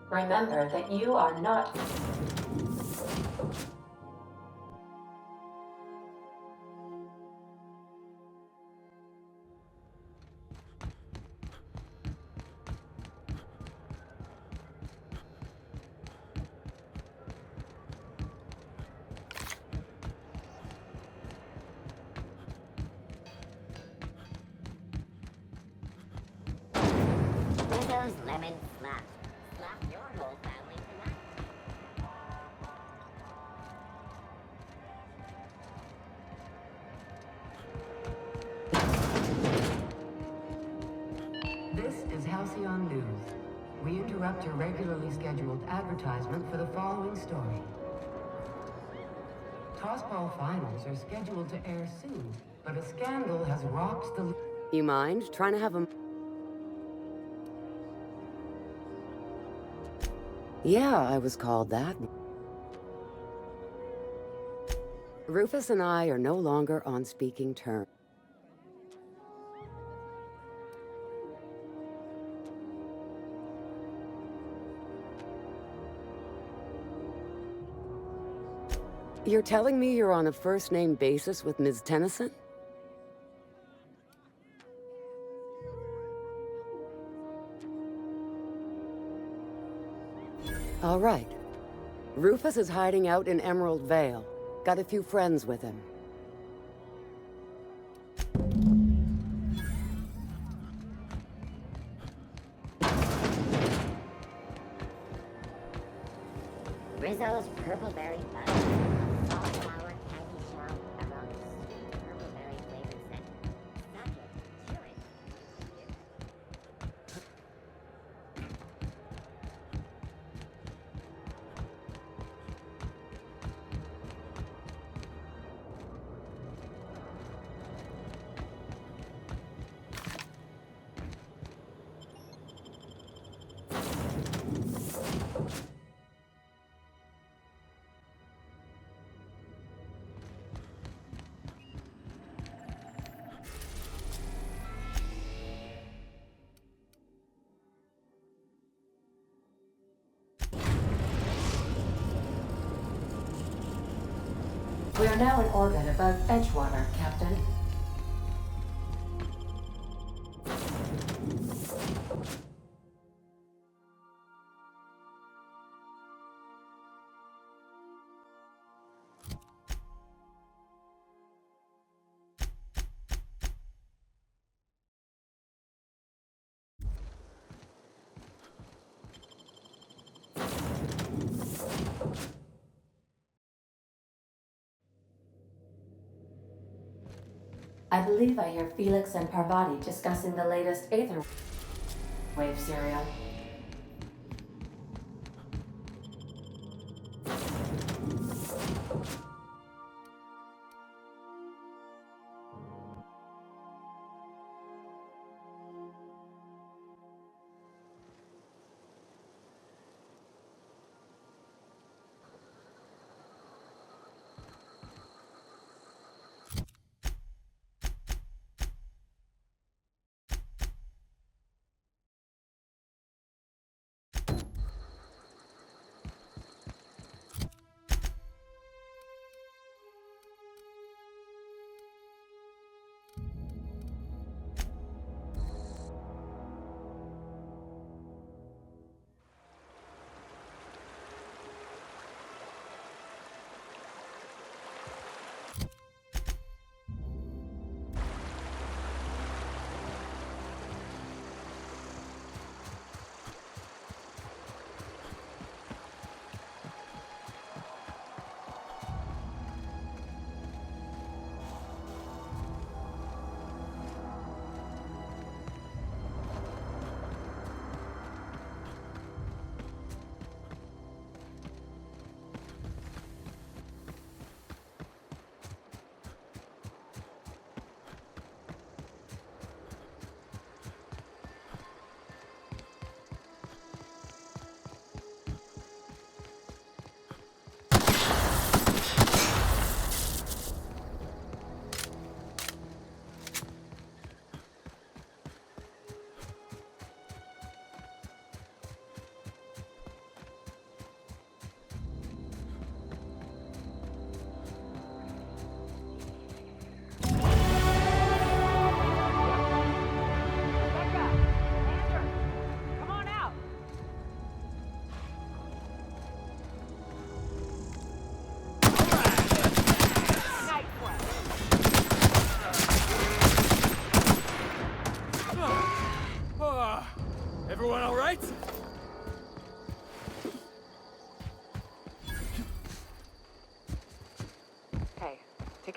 Remember that you are not. Windows lemon slap. Slap your whole family tonight. This is Halcyon News. We interrupt your regularly scheduled advertisement for the following story. Tossball finals are scheduled to air soon, but a scandal has rocked the... You mind trying to have a... Yeah, I was called that. Rufus and I are no longer on speaking terms. You're telling me you're on a first-name basis with Ms. Tennyson? All right. Rufus is hiding out in Emerald Vale. Got a few friends with him. Rizzo's purple berry fudge. Soft sour candy shell arose. Purple berry flavored scent. Subject, chewing. We are now in orbit above Edgewater, Captain. I believe I hear Felix and Parvati discussing the latest Aether Wave serial.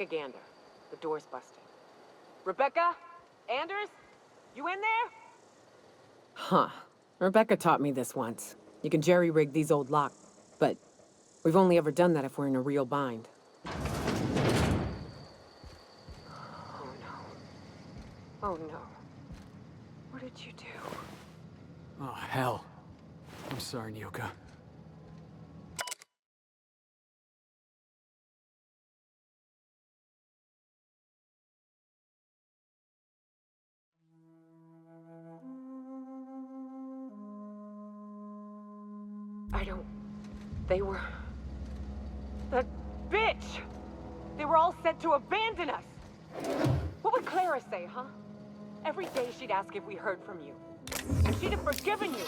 take a gander. The door's busted. Rebecca? Anders? You in there? Huh. Rebecca taught me this once. You can jerry-rig these old locks, but we've only ever done that if we're in a real bind. Oh no. Oh no. What did you do? Oh, hell. I'm sorry, Nyoka. I don't... They were... That bitch! They were all set to abandon us! What would Clara say, huh? Every day she'd ask if we heard from you. And she'd have forgiven you!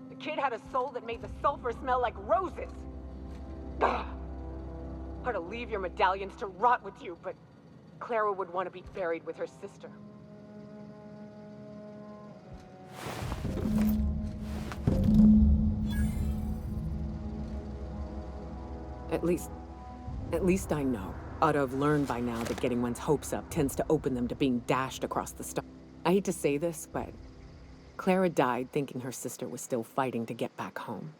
The kid had a soul that made the sulfur smell like roses! Ugh. Or to leave your medallions to rot with you, but Clara would want to be buried with her sister. At least I know. Ought to have learned by now that getting one's hopes up tends to open them to being dashed across the star. I hate to say this, but Clara died thinking her sister was still fighting to get back home.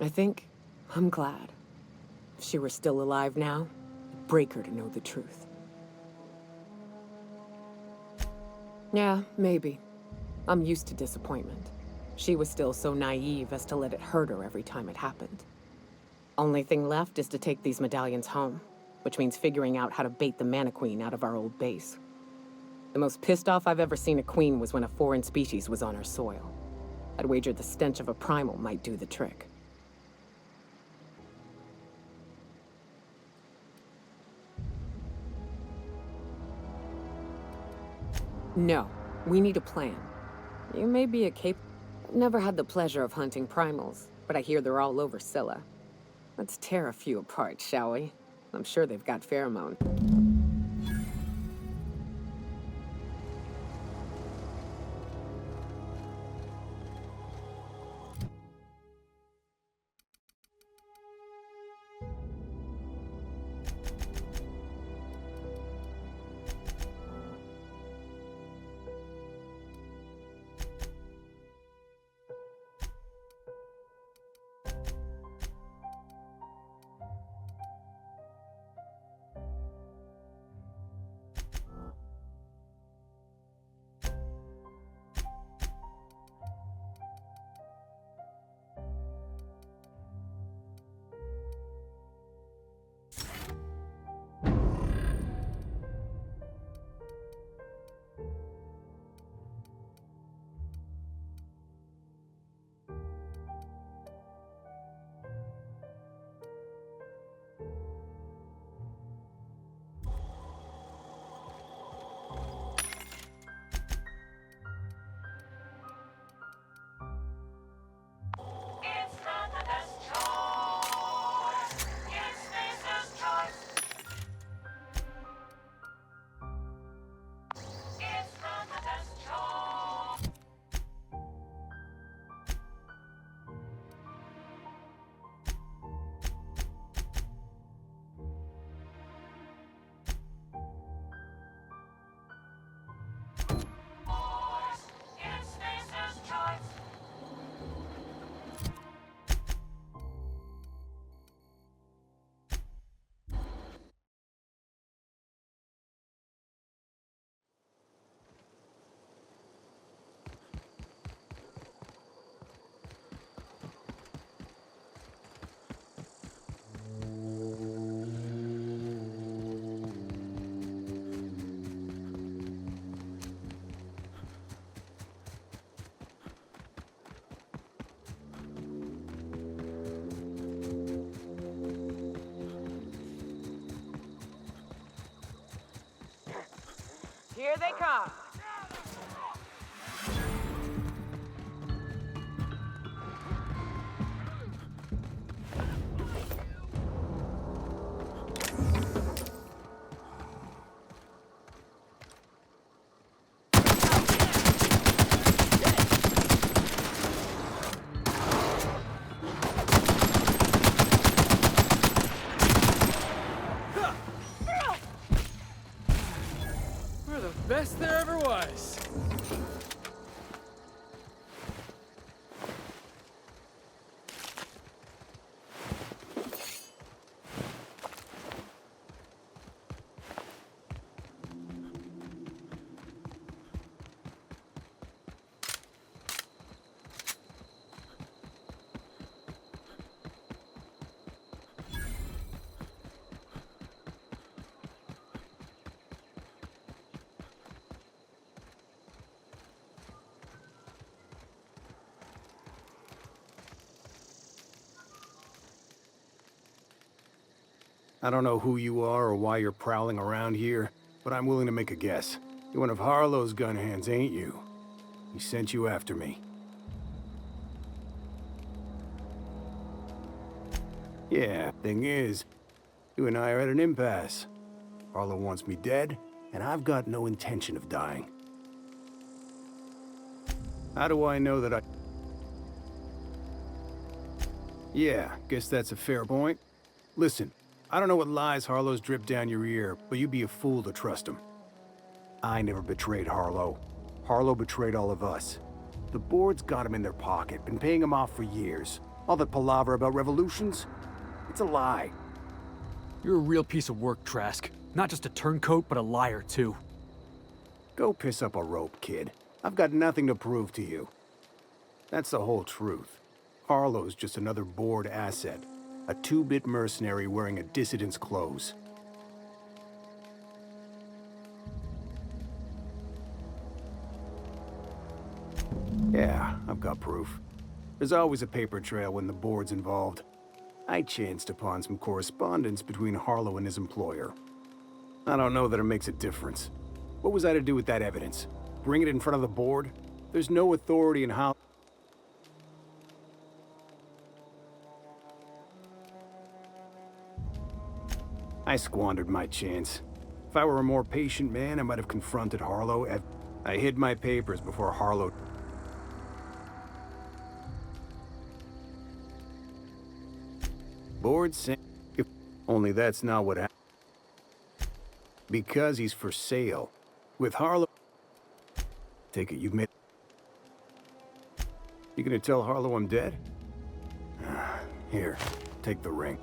I'm glad. If she were still alive now, it'd break her to know the truth. Yeah, maybe. I'm used to disappointment. She was still so naive as to let it hurt her every time it happened. Only thing left is to take these medallions home, which means figuring out how to bait the Mana Queen out of our old base. The most pissed off I've ever seen a queen was when a foreign species was on her soil. I'd wager the stench of a primal might do the trick. No, we need a plan. You may be a Never had the pleasure of hunting primals, but I hear they're all over Scylla. Let's tear a few apart, shall we? I'm sure they've got pheromone. Here they come. I don't know who you are or why you're prowling around here, but I'm willing to make a guess. You're one of Harlow's gun hands, ain't you? He sent you after me. Yeah, thing is, you and I are at an impasse. Harlow wants me dead, and I've got no intention of dying. How do I know that I... Yeah, guess that's a fair point. Listen, I don't know what lies Harlow's dripped down your ear, but you'd be a fool to trust him. I never betrayed Harlow. Harlow betrayed all of us. The board's got him in their pocket, been paying him off for years. All that palaver about revolutions? It's a lie. You're a real piece of work, Trask. Not just a turncoat, but a liar, too. Go piss up a rope, kid. I've got nothing to prove to you. That's the whole truth. Harlow's just another board asset. A two-bit mercenary wearing a dissident's clothes. Yeah, I've got proof. There's always a paper trail when the board's involved. I chanced upon some correspondence between Harlow and his employer. I don't know that it makes a difference. What was I to do with that evidence? Bring it in front of the board? There's no authority in how... I squandered my chance. If I were a more patient man, I might have confronted Harlow. I hid my papers before Harlow... Board sent... Only that's not what happened. Because he's for sale. With Harlow... Take it, you've made... You gonna tell Harlow I'm dead? Here, take the ring.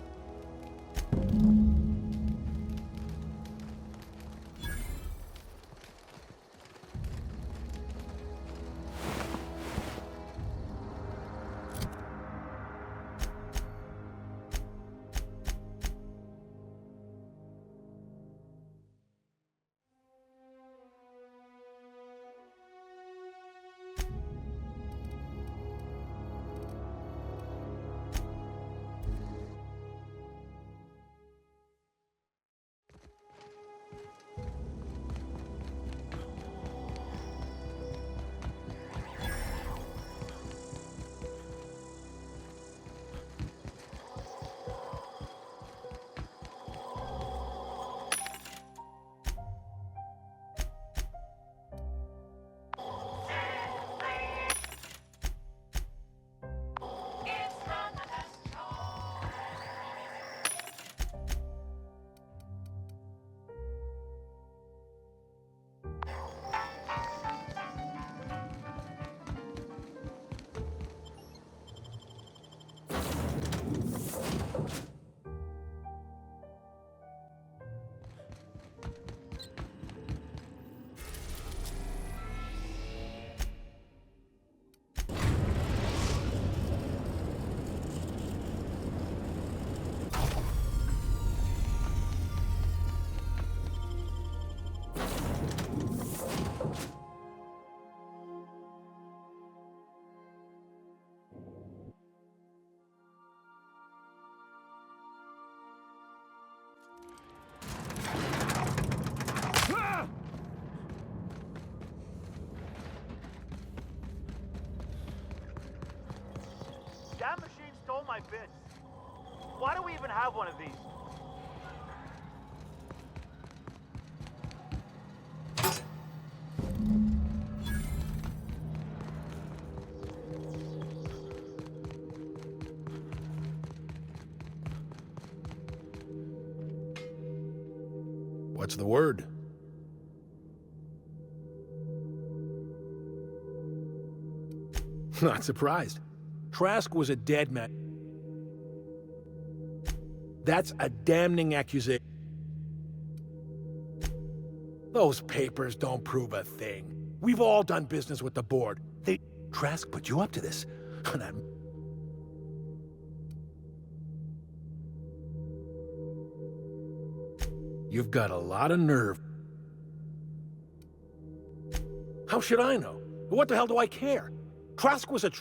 That machine stole my bits. Why do we even have one of these? What's the word? Not surprised. Trask was a dead man. That's a damning accusation. Those papers don't prove a thing. We've all done business with the board. Trask put you up to this. You've got a lot of nerve. How should I know? What the hell do I care? Trask was a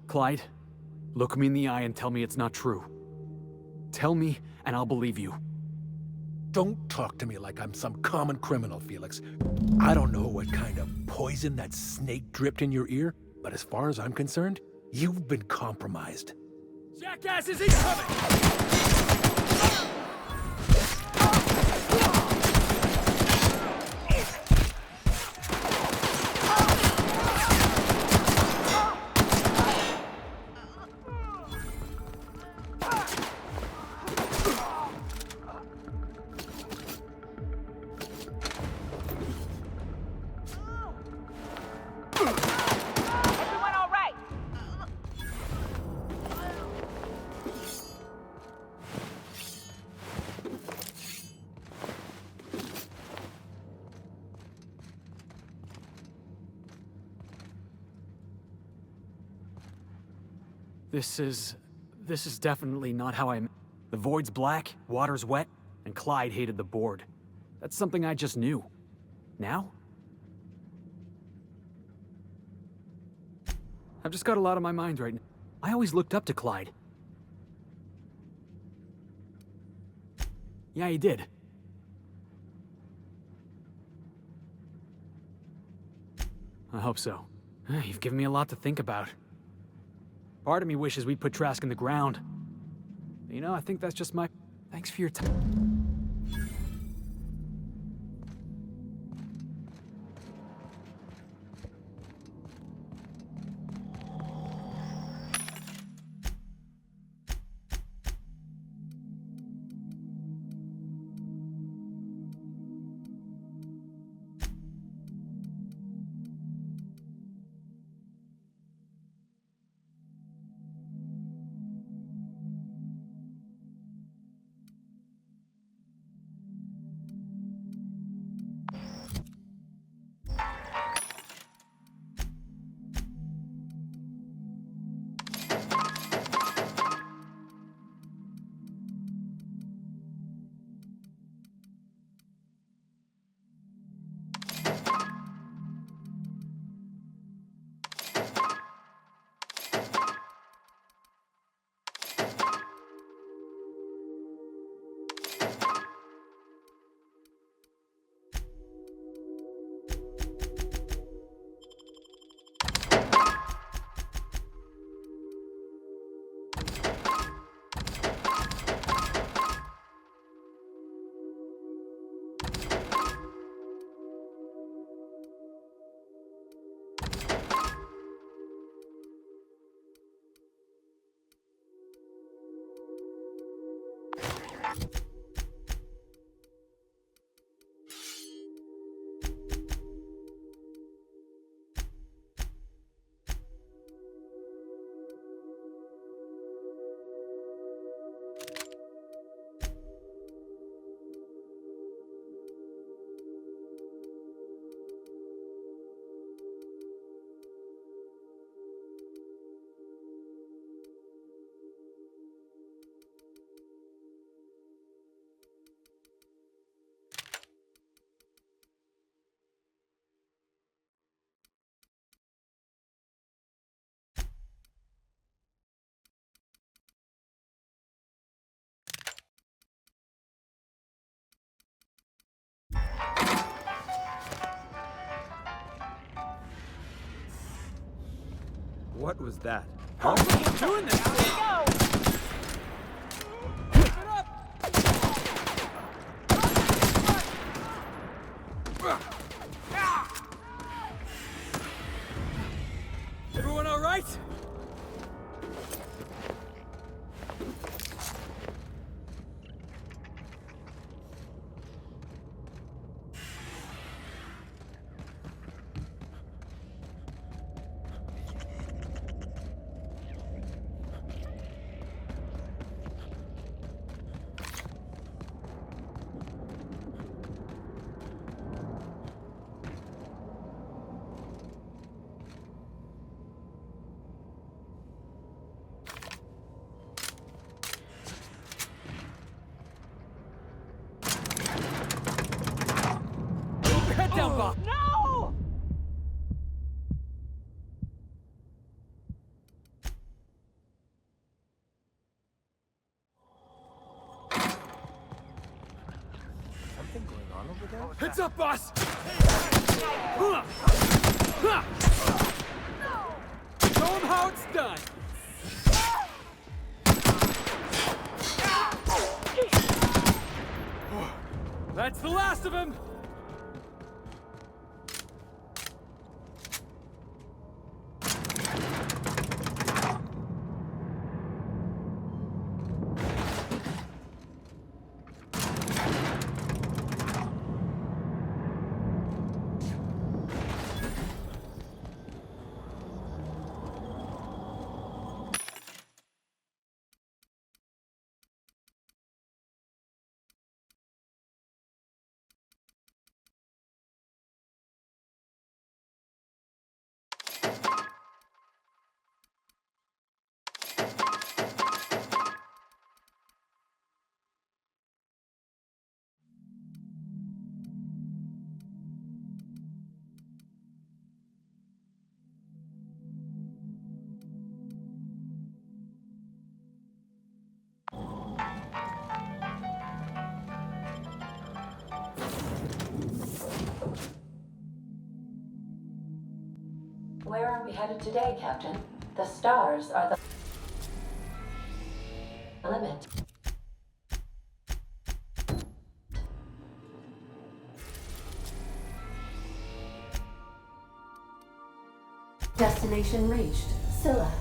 Clyde, look me in the eye and tell me it's not true. Tell me, and I'll believe you. Don't talk to me like I'm some common criminal, Felix. I don't know what kind of poison that snake dripped in your ear, but as far as I'm concerned, you've been compromised. Jackass is incoming! Everyone all right? This is definitely not how I... The void's black, water's wet, and Clyde hated the board. That's something I just knew. Now? I've just got a lot on my mind right now. I always looked up to Clyde. Yeah, he did. I hope so. You've given me a lot to think about. Part of me wishes we'd put Trask in the ground. You know, I think that's just my... Thanks for your time. What was that? How are you doing this? Go! Everyone all right? on over there? Heads up, boss! Show him how it's done! That's the last of him! Where are we headed today, Captain? The stars are the limit. Destination reached. Scylla.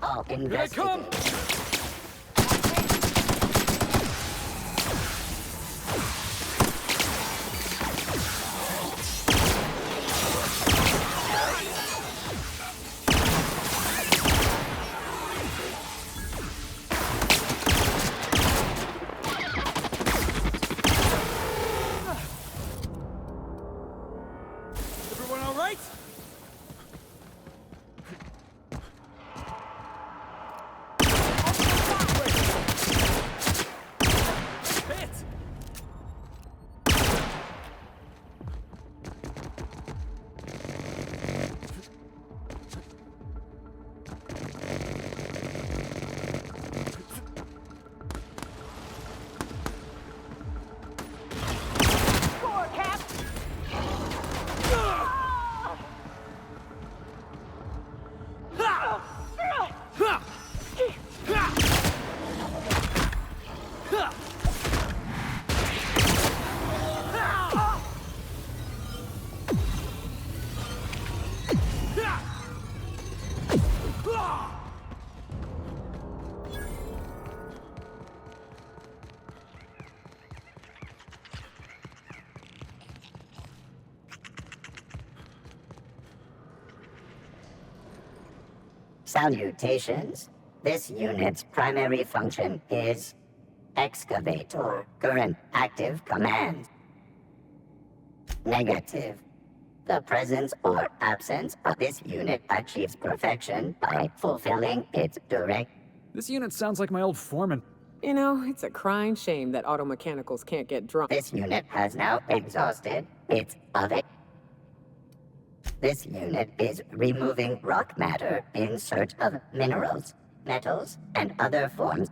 All Here they come! Everyone all right? Salutations. This unit's primary function is excavator. Current active command. Negative. The presence or absence of this unit achieves perfection by fulfilling its direct. This unit sounds like my old foreman. You know, it's a crying shame that auto mechanicals can't get drunk. This unit has now exhausted its other. This unit is removing rock matter in search of minerals, metals, and other forms.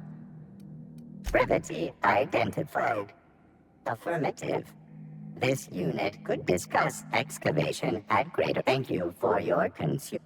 Brevity identified. Affirmative. This unit could discuss excavation at greater. Thank you for your consume.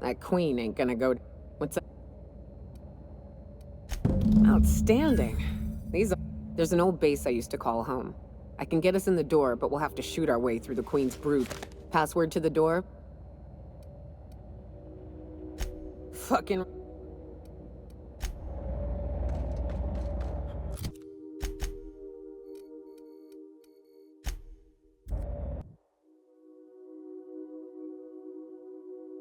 That queen ain't gonna go. What's that? Outstanding. There's an old base I used to call home. I can get us in the door, but we'll have to shoot our way through the queen's brood. Password to the door? Fucking.